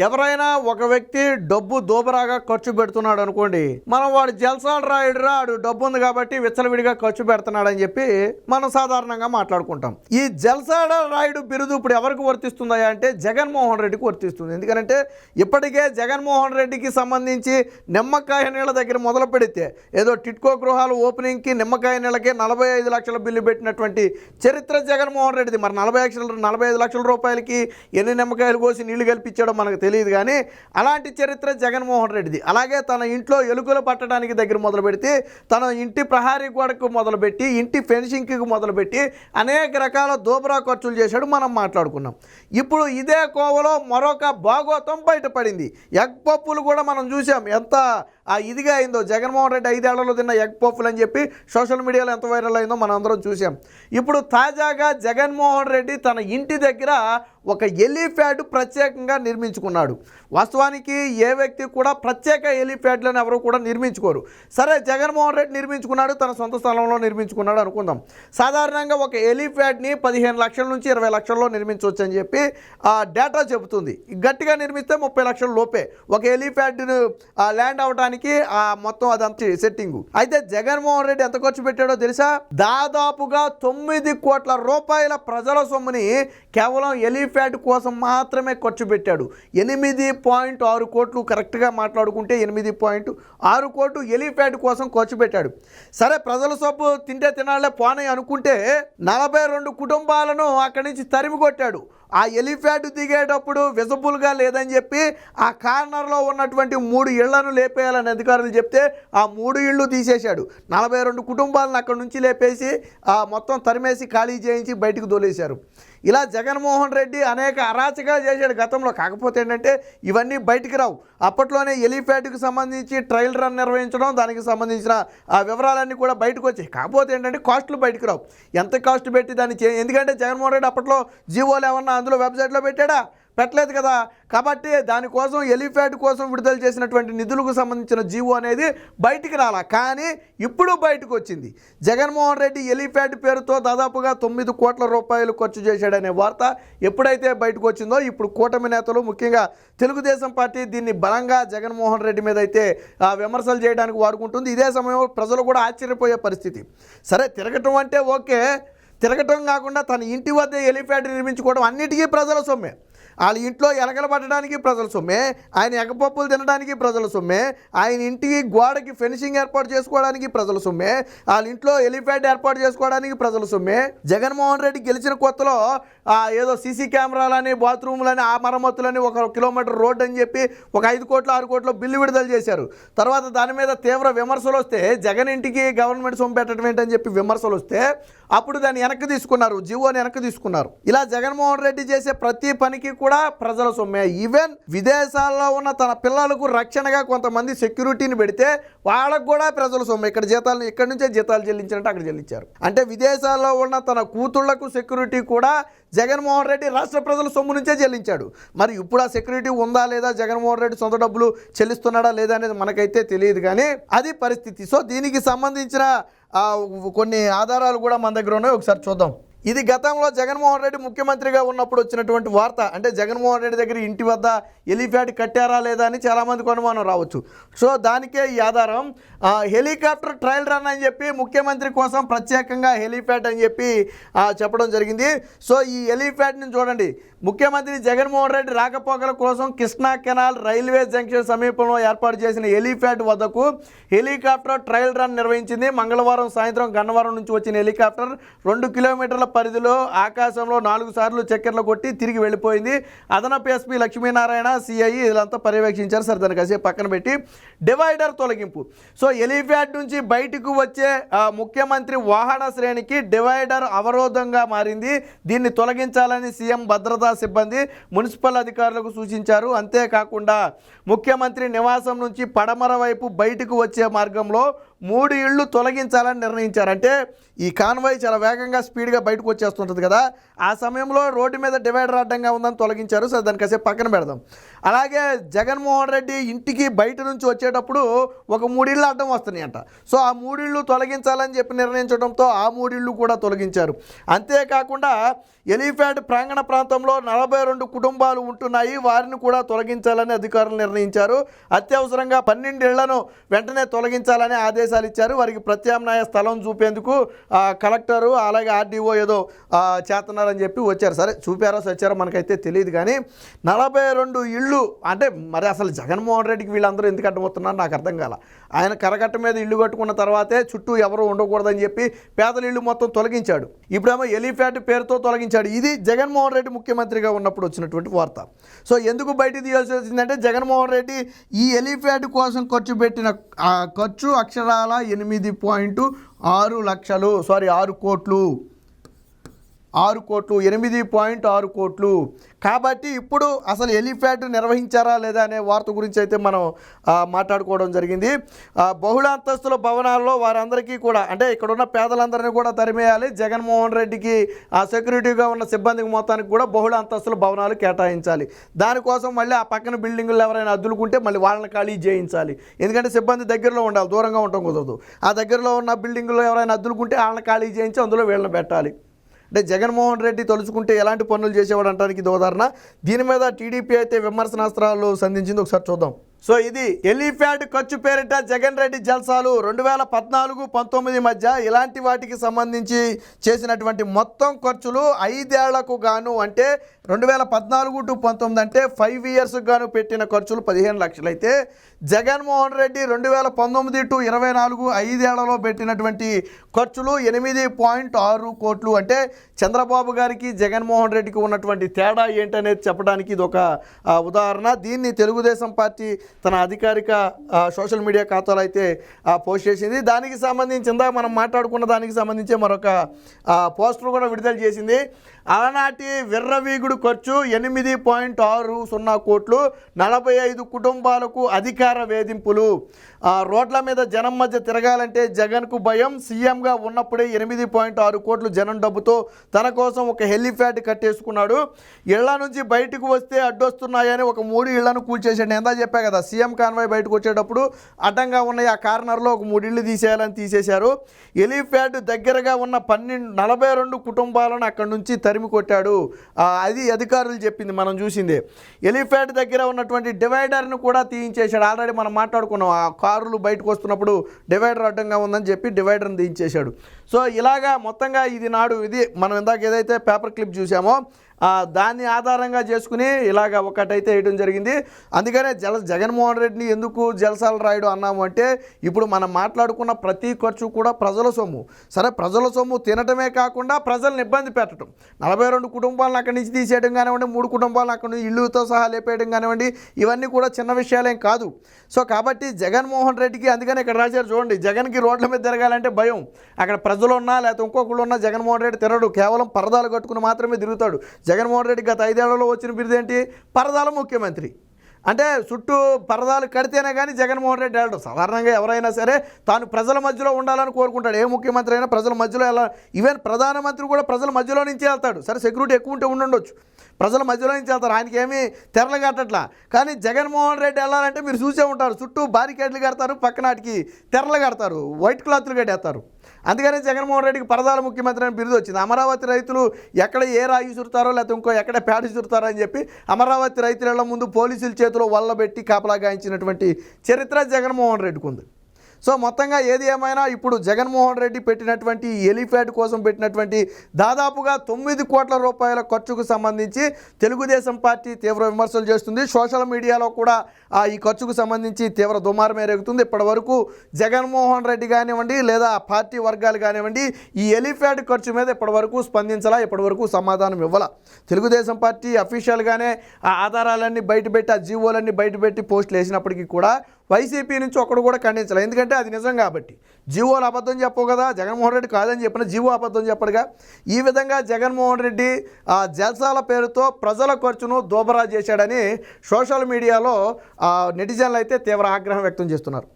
ఎవరైనా ఒక వ్యక్తి డబ్బు దోబరాగా ఖర్చు పెడుతున్నాడు అనుకోండి, మనం వాడు జల్సాలు రాయుడురా, ఆడు డబ్బు ఉంది కాబట్టి విచ్చలవిడిగా ఖర్చు పెడుతున్నాడని చెప్పి మనం సాధారణంగా మాట్లాడుకుంటాం. ఈ జల్సాడ రాయుడు బిరుదు ఇప్పుడు ఎవరికి వర్తిస్తుందా అంటే జగన్మోహన్ రెడ్డికి వర్తిస్తుంది. ఎందుకంటే ఇప్పటికే జగన్మోహన్ రెడ్డికి సంబంధించి నిమ్మకాయ నీళ్ళ దగ్గర మొదలు పెడితే ఏదో టిట్కో గృహాలు ఓపెనింగ్కి నిమ్మకాయ నీళ్ళకి 45 లక్షల బిల్లు పెట్టినటువంటి చరిత్ర జగన్మోహన్ రెడ్డిది. మరి 45 లక్షల రూపాయలకి ఎన్ని నిమ్మకాయలు కోసి నీళ్లు కల్పించాడో మనకు తెలియదు, కానీ అలాంటి చరిత్ర జగన్మోహన్ రెడ్డిది. అలాగే తన ఇంట్లో ఎలుకలు పట్టడానికి దగ్గర మొదలు పెడితే, తన ఇంటి ప్రహారీ గోడకు మొదలుపెట్టి, ఇంటి ఫెన్సింగ్కి మొదలుపెట్టి అనేక రకాల దోబరా ఖర్చులు చేశాడు, మనం మాట్లాడుకున్నాం. ఇప్పుడు ఇదే కోవలో మరొక భాగోతం బయటపడింది. ఎగ్ పప్పులు కూడా మనం చూసాం, ఎంత ఇదిగా అయిందో. జగన్మోహన్ రెడ్డి 5 ఏళ్లలో తిన్న ఎగ్ పప్పులు అని చెప్పి సోషల్ మీడియాలో ఎంత వైరల్ అయిందో మనం అందరం చూసాం. ఇప్పుడు తాజాగా జగన్మోహన్ రెడ్డి తన ఇంటి దగ్గర ఒక ఎలిప్యాడ్ ప్రత్యేకంగా నిర్మించుకున్నాడు. వాస్తవానికి ఏ వ్యక్తి కూడా ప్రత్యేక ఎలిప్యాడ్లను ఎవరు కూడా నిర్మించుకోరు. సరే, జగన్మోహన్ రెడ్డి నిర్మించుకున్నాడు, తన సొంత స్థలంలో నిర్మించుకున్నాడు అనుకుందాం. సాధారణంగా ఒక ఎలిప్యాడ్ని 15 లక్షల నుంచి 20 లక్షల్లో నిర్మించవచ్చు అని చెప్పి డేటా చెబుతుంది. గట్టిగా నిర్మిస్తే 30 లక్షల లోపే ఒక ఎలిప్యాడ్ను ల్యాండ్ అవడానికి మొత్తం అదంతా సెట్టింగు. అయితే జగన్మోహన్ రెడ్డి ఎంత ఖర్చు పెట్టాడో తెలుసా? దాదాపుగా 9 కోట్ల రూపాయల ప్రజల సొమ్ముని కేవలం ఎలిప్యాడ్ కోసం మాత్రమే ఖర్చు పెట్టాడు. 8.6 కోట్లు, కరెక్ట్గా మాట్లాడుకుంటే 8.6 కోట్లు ఎలిప్యాడ్ కోసం ఖర్చు పెట్టాడు. సరే, ప్రజల సొమ్ము తింటే తినాలే పోనీ అనుకుంటే 42 కుటుంబాలను అక్కడి నుంచి తరిమి కొట్టాడు. ఆ ఎలిప్యాడ్ దిగేటప్పుడు విజబుల్గా లేదని చెప్పి ఆ కార్నర్లో ఉన్నటువంటి 3 ఇళ్లను లేపేయాలని అధికారులు చెప్తే ఆ 3 ఇళ్ళు తీసేశాడు. 42 కుటుంబాలను అక్కడి నుంచి లేపేసి మొత్తం తరిమేసి ఖాళీ చేయించి బయటకు తోలేశారు. ఇలా జగన్మోహన్ రెడ్డి అనేక అరాచకాలు చేశాడు గతంలో. కాకపోతే ఏంటంటే ఇవన్నీ బయటికి రావు. అప్పట్లోనే ఎలిప్యాడ్కి సంబంధించి ట్రయల్ రన్ నిర్వహించడం, దానికి సంబంధించిన ఆ వివరాలన్నీ కూడా బయటకు వచ్చాయి. కాకపోతే ఏంటంటే కాస్టులు బయటకు రావు. ఎంత కాస్ట్ పెట్టి దాన్ని ఎందుకంటే జగన్మోహన్ రెడ్డి అప్పట్లో జీవోలు ఏమన్నా అందులో వెబ్సైట్లో పెట్టాడా? పెట్టలేదు కదా. కాబట్టి దానికోసం ఎలిప్యాడ్ కోసం విడుదల చేసినటువంటి నిధులకు సంబంధించిన జీవో అనేది బయటికి రాలా, కానీ ఇప్పుడు బయటకు వచ్చింది. జగన్మోహన్ రెడ్డి ఎలిప్యాడ్ పేరుతో దాదాపుగా 9 కోట్ల రూపాయలు ఖర్చు చేశాడనే వార్త ఎప్పుడైతే బయటకు వచ్చిందో, ఇప్పుడు కూటమి నేతలు ముఖ్యంగా తెలుగుదేశం పార్టీ దీన్ని బలంగా జగన్మోహన్ రెడ్డి మీద అయితే విమర్శలు చేయడానికి వాడుకుంటుంది. ఇదే సమయంలో ప్రజలు కూడా ఆశ్చర్యపోయే పరిస్థితి. సరే, తిరగటం అంటే ఓకే, తిరగటం కాకుండా తన ఇంటి వద్ద ఎలిప్యాడ్ నిర్మించుకోవడం అన్నిటికీ ప్రజల సొమ్మే. వాళ్ళ ఇంట్లో ఎలకలు పట్టడానికి ప్రజల సొమ్మే, ఆయన ఎగపప్పులు తినడానికి ప్రజల సొమ్మే, ఆయన ఇంటికి గోడకి ఫెన్సింగ్ ఏర్పాటు చేసుకోవడానికి ప్రజల సొమ్మే, వాళ్ళ ఇంట్లో ఎలిప్యాడ్ ఏర్పాటు చేసుకోవడానికి ప్రజల సొమ్మే. జగన్మోహన్ రెడ్డి గెలిచిన కొత్తలో ఏదో సీసీ కెమెరాలని, బాత్రూమ్లని, ఆ మరమ్మతులని, 1 కిలోమీటర్ రోడ్ అని చెప్పి ఒక 5 కోట్లు 6 కోట్ల బిల్లు విడుదల చేశారు. తర్వాత దాని మీద తీవ్ర విమర్శలు వస్తే, జగన్ ఇంటికి గవర్నమెంట్ సొమ్ము పెట్టడం ఏంటని చెప్పి విమర్శలు వస్తే అప్పుడు దాన్ని వెనక్కి తీసుకున్నారు, జీవోని వెనక్కి తీసుకున్నారు. ఇలా జగన్మోహన్ రెడ్డి చేసే ప్రతి పనికి కూడా ప్రజల సొమ్మే. ఈవెన్ విదేశాల్లో ఉన్న తన పిల్లలకు రక్షణగా కొంతమంది సెక్యూరిటీని పెడితే వాళ్ళకు కూడా ప్రజల సొమ్మే. ఇక్కడ నుంచే జీతాలు చెల్లించినట్టు అక్కడ చెల్లించారు. అంటే విదేశాల్లో ఉన్న తన కూతుళ్లకు సెక్యూరిటీ కూడా జగన్మోహన్ రెడ్డి రాష్ట్ర ప్రజల సొమ్ము నుంచే చెల్లించాడు. మరి ఇప్పుడు ఆ సెక్యూరిటీ ఉందా లేదా, జగన్మోహన్ రెడ్డి సొంత డబ్బులు చెల్లిస్తున్నాడా లేదా అనేది మనకైతే తెలియదు, కానీ అది పరిస్థితి. సో దీనికి సంబంధించిన కొన్ని ఆధారాలు కూడా మన దగ్గర ఉన్నాయి, ఒకసారి చూద్దాం. ఇది గతంలో జగన్మోహన్ రెడ్డి ముఖ్యమంత్రిగా ఉన్నప్పుడు వచ్చినటువంటి వార్త. అంటే జగన్మోహన్ రెడ్డి దగ్గర ఇంటి వద్ద ఎలిప్యాడ్ కట్టారా లేదా అని చాలామందికి అనుమానం రావచ్చు. సో దానికే ఈ ఆధారం. హెలికాప్టర్ ట్రయల్ రన్ అని చెప్పి ముఖ్యమంత్రి కోసం ప్రత్యేకంగా హెలిప్యాడ్ అని చెప్పి చెప్పడం జరిగింది. సో ఈ హెలిప్యాడ్ని చూడండి, ముఖ్యమంత్రి జగన్మోహన్ రెడ్డి రాకపోకల కోసం కృష్ణా కెనాల్ రైల్వే జంక్షన్ సమీపంలో ఏర్పాటు చేసిన హెలిప్యాడ్ వద్దకు హెలికాప్టర్ ట్రయల్ రన్ నిర్వహించింది. మంగళవారం సాయంత్రం గన్నవరం నుంచి వచ్చిన హెలికాప్టర్ 2 కిలోమీటర్ల పరిధిలో ఆకాశంలో 4 సార్లు చక్కర్లు కొట్టి తిరిగి వెళ్ళిపోయింది. అదనపు ఎస్పీ లక్ష్మీనారాయణ, సిఐ ఇదంతా పర్యవేక్షించారు. సరే, దాన్ని కాసేపు పక్కన పెట్టి డివైడర్ తొలగింపు. సో హెలిప్యాడ్ నుంచి బయటకు వచ్చే ముఖ్యమంత్రి వాహన శ్రేణికి డివైడర్ అవరోధంగా మారింది. దీన్ని తొలగించాలని సీఎం భద్రతా సిబ్బంది మున్సిపల్ అధికారులకు సూచించారు. అంతేకాకుండా ముఖ్యమంత్రి నివాసం నుంచి పడమర వైపు బయటకు వచ్చే మార్గంలో 3 ఇళ్ళు తొలగించాలని నిర్ణయించారు. అంటే ఈ కాన్వాయ్ చాలా వేగంగా స్పీడ్గా బయటకు వచ్చేస్తుంటుంది కదా, ఆ సమయంలో రోడ్డు మీద డివైడర్ అడ్డంగా ఉందని తొలగించారు. సరే దాన్ని కాసేపు పక్కన పెడదాం. అలాగే జగన్మోహన్ రెడ్డి ఇంటికి బయట నుంచి వచ్చేటప్పుడు ఒక 3 ఇళ్ళు అడ్డం వస్తున్నాయంట. సో ఆ 3 ఇళ్ళు తొలగించాలని చెప్పి నిర్ణయించడంతో ఆ 3 ఇళ్ళు కూడా తొలగించారు. అంతేకాకుండా ఎలిఫెంట్ ప్రాంగణ ప్రాంతంలో 42 కుటుంబాలు ఉంటున్నాయి, వారిని కూడా తొలగించాలని అధికారులు నిర్ణయించారు. అత్యవసరంగా 12 ఇళ్లను వెంటనే తొలగించాలని ఆదేశాలు ఇచ్చారు. వారికి ప్రత్యామ్నాయ స్థలం చూపేందుకు కలెక్టరు అలాగే ఆర్డీఓ ఏదో చేస్తున్నారని చెప్పి వచ్చారు. సరే చూపారో సచ్చారో మనకైతే తెలియదు, కానీ 42 ఇళ్ళు అంటే మరి అసలు జగన్మోహన్ రెడ్డికి వీళ్ళందరూ ఎందుకు అడ్డమవుతున్నారు నాకు అర్థం కాల. ఆయన కరకట్ట మీద ఇల్లు కట్టుకున్న తర్వాతే చుట్టూ ఎవరు ఉండకూడదని చెప్పి పేదల ఇల్లు మొత్తం తొలగించాడు. ఇప్పుడేమో ఎలిఫెంట్ పేరుతో తొలగించాడు. ఇది జగన్మోహన్ రెడ్డి ముఖ్యమంత్రిగా ఉన్నప్పుడు వచ్చినటువంటి వార్త. సో ఎందుకు బయట తీయాల్సి వచ్చిందంటే జగన్మోహన్ రెడ్డి ఈ ఎలిఫెంట్ కోసం ఖర్చు పెట్టిన ఖర్చు అక్షరాల 8.6 లక్షలు, 6 కోట్లు, 8.6 కోట్లు. కాబట్టి ఇప్పుడు అసలు ఎలిఫెంట్ నిర్వహించారా లేదా అనే వార్త గురించి అయితే మనం మాట్లాడుకోవడం జరిగింది. బహుళ అంతస్తుల భవనాల్లో వారందరికీ కూడా అంటే ఇక్కడున్న పేదలందరినీ కూడా తరిమేయాలి. జగన్మోహన్ రెడ్డికి సెక్యూరిటీగా ఉన్న సిబ్బందికి మొత్తానికి కూడా బహుళ అంతస్తుల భవనాలు కేటాయించాలి. దానికోసం మళ్ళీ ఆ పక్కన బిల్డింగులు ఎవరైనా అద్దులుకుంటే మళ్ళీ వాళ్ళని ఖాళీ చేయించాలి. ఎందుకంటే సిబ్బంది దగ్గరలో ఉండాలి, దూరంగా ఉండటం కుదరదు. ఆ దగ్గరలో ఉన్న బిల్డింగుల్లో ఎవరైనా అద్దులుకుంటే వాళ్ళని ఖాళీ చేయించి అందులో వీళ్ళని పెట్టాలి. అంటే జగన్మోహన్ రెడ్డి తలుచుకుంటే ఎలాంటి పనులు చేసేవాడు అంటానికి ఇది ఉదాహరణ. దీని మీద టీడీపీ అయితే విమర్శనాస్త్రాలు సంధించింది, ఒకసారి చూద్దాం. సో ఇది ఎలిఫెంట్ ఖర్చు పేరిట జగన్ రెడ్డి జల్సాలు 2014-19 మధ్య ఇలాంటి వాటికి సంబంధించి చేసినటువంటి మొత్తం ఖర్చులు 5 ఏళ్లకు గాను అంటే 2014-19 అంటే 5 ఇయర్స్కి గాను పెట్టిన ఖర్చులు 15 లక్షలు అయితే జగన్మోహన్ రెడ్డి 2019-24 5 ఏళ్లలో పెట్టినటువంటి ఖర్చులు 8.6 కోట్లు. అంటే చంద్రబాబు గారికి జగన్మోహన్ రెడ్డికి ఉన్నటువంటి తేడా ఏంటనేది చెప్పడానికి ఇది ఒక ఉదాహరణ. దీన్ని తెలుగుదేశం పార్టీ తన అధికారిక సోషల్ మీడియా ఖాతాలో అయితే పోస్ట్ చేసింది. దానికి సంబంధించి ఇందాక మనం మాట్లాడుకున్న దానికి సంబంధించి మరొక పోస్టర్ కూడా విడుదల చేసింది. అలనాటి విర్రవీగుడు ఖర్చు 8.60 కోట్లు, 45 కుటుంబాలకు అధికార వేధింపులు, రోడ్ల మీద జనం మధ్య తిరగాలంటే జగన్కు భయం, సీఎంగా ఉన్నప్పుడే 8.6 కోట్లు జనం డబ్బుతో తన కోసం ఒక హెలిప్యాడ్ కట్టేసుకున్నాడు. ఇళ్ల నుంచి బయటకు వస్తే అడ్డొస్తున్నాయని ఒక 3 ఇళ్లను కూల్చేసాడు. ఎందా చెప్పా కదా, సీఎం కాన్వాయ్ బయటకు వచ్చేటప్పుడు అడ్డంగా ఉన్నాయి ఆ కార్నర్లో ఒక 3 ఇళ్ళు తీసేయాలని తీసేశారు. హెలిప్యాడ్ దగ్గరగా ఉన్న 42 కుటుంబాలను అక్కడి నుంచి తరిమి కొట్టాడు. అది అధికారులు చెప్పింది, మనం చూసిందే. ఎలిఫెంట్ దగ్గర ఉన్నటువంటి డివైడర్ను కూడా తీయించేశాడు. ఆల్రెడీ మనం మాట్లాడుకున్నాం, ఆ కారులు బయటకు వస్తున్నప్పుడు డివైడర్ అడ్డంగా ఉందని చెప్పి డివైడర్ని తీయించేశాడు. సో ఇలాగా మొత్తంగా ఇది ఇది మనం ఇందాక ఏదైతే పేపర్ క్లిప్ చూసామో దాన్ని ఆధారంగా చేసుకుని ఇలాగ ఒకటైతే వేయడం జరిగింది. అందుకనే జగన్మోహన్ రెడ్డిని ఎందుకు జలసాలు రాయడం అన్నాము అంటే ఇప్పుడు మనం మాట్లాడుకున్న ప్రతి ఖర్చు కూడా ప్రజల సొమ్ము. సరే ప్రజల సొమ్ము తినటమే కాకుండా ప్రజలను ఇబ్బంది పెట్టడం, 42 కుటుంబాలను అక్కడి నుంచి తీసేయడం కానివ్వండి, 3 కుటుంబాలను అక్కడి నుంచి ఇల్లుతో సహా లేపేయడం కానివ్వండి, ఇవన్నీ కూడా చిన్న విషయాలేం కాదు. సో కాబట్టి జగన్మోహన్ రెడ్డికి అందుకని ఇక్కడ రాశారు చూడండి, జగన్కి రోడ్ల మీద తిరగాలంటే భయం. అక్కడ ప్రజలు ఉన్నా లేకపోతే ఇంకొకళ్ళు ఉన్నా జగన్మోహన్ రెడ్డి తిరగడు, కేవలం పరదాలు కట్టుకుని మాత్రమే తిరుగుతాడు. జగన్మోహన్ రెడ్డి గత 5 ఏళ్లలో వచ్చిన బిరుదేంటి? పరదాల ముఖ్యమంత్రి. అంటే చుట్టూ పరదాలు కడితేనే కానీ జగన్మోహన్ రెడ్డి వెళ్ళడు. సాధారణంగా ఎవరైనా సరే తాను ప్రజల మధ్యలో ఉండాలని కోరుకుంటాడు. ఏ ముఖ్యమంత్రి అయినా ప్రజల మధ్యలో ఈవెన్ ప్రధానమంత్రి కూడా ప్రజల మధ్యలో నుంచే వెళ్తాడు. సరే సెక్యూరిటీ ఎక్కువ ఉంటే ఉండొచ్చు, ప్రజల మధ్యలో నుంచి వెళ్తారు, ఆయనకి ఏమీ తెరలు కట్టట్లా. కానీ జగన్మోహన్ రెడ్డి వెళ్ళాలంటే మీరు చూసే ఉంటారు, చుట్టూ బారికేడ్లు కడతారు, పక్కనాటికి తెరలు కడతారు, వైట్ క్లాత్లు కట్టేస్తారు. అందుకని జగన్మోహన్ రెడ్డికి పరదాల ముఖ్యమంత్రి అని బిరుదు వచ్చింది. అమరావతి రైతులు ఎక్కడ ఏ రాయి చురుతారో లేకపోతే ఇంకో ఎక్కడ ప్యాడి చురుతారో అని చెప్పి అమరావతి రైతుల ముందు పోలీసుల చేతిలో వల్లబెట్టి కాపలా గాయించినటువంటి చరిత్ర జగన్మోహన్ రెడ్డికి ఉంది. సో మొత్తంగా ఏది ఏమైనా ఇప్పుడు జగన్మోహన్ రెడ్డి పెట్టినటువంటి ఎలిఫెంట్ కోసం పెట్టినటువంటి దాదాపుగా 9 కోట్ల రూపాయల ఖర్చుకు సంబంధించి తెలుగుదేశం పార్టీ తీవ్ర విమర్శలు చేస్తుంది. సోషల్ మీడియాలో కూడా ఈ ఖర్చుకు సంబంధించి తీవ్ర దుమారం ఎరుగుతుంది. ఇప్పటి వరకు జగన్మోహన్ రెడ్డి కానివ్వండి లేదా పార్టీ వర్గాలు కానివ్వండి ఈ ఎలిఫెంట్ ఖర్చు మీద ఇప్పటి వరకు స్పందించాలా, ఇప్పటి వరకు సమాధానం ఇవ్వాల. తెలుగుదేశం పార్టీ అఫీషియల్గానే ఆ ఆధారాలన్నీ బయటపెట్టి ఆ జీవోలన్నీ బయటపెట్టి పోస్టులు వేసినప్పటికీ కూడా వైసీపీ నుంచి ఒకడు కూడా ఖండించాలి. ఎందుకంటే అది నిజం కాబట్టి. జీవోలు అబద్ధం చెప్పవు కదా, జగన్మోహన్ రెడ్డి కాదని చెప్పిన జీవో అబద్ధం చెప్పడుగా. ఈ విధంగా జగన్మోహన్ రెడ్డి జల్సాల పేరుతో ప్రజల ఖర్చును దోబరా చేశాడని సోషల్ మీడియాలో నెటిజన్లు అయితే తీవ్ర ఆగ్రహం వ్యక్తం చేస్తున్నారు.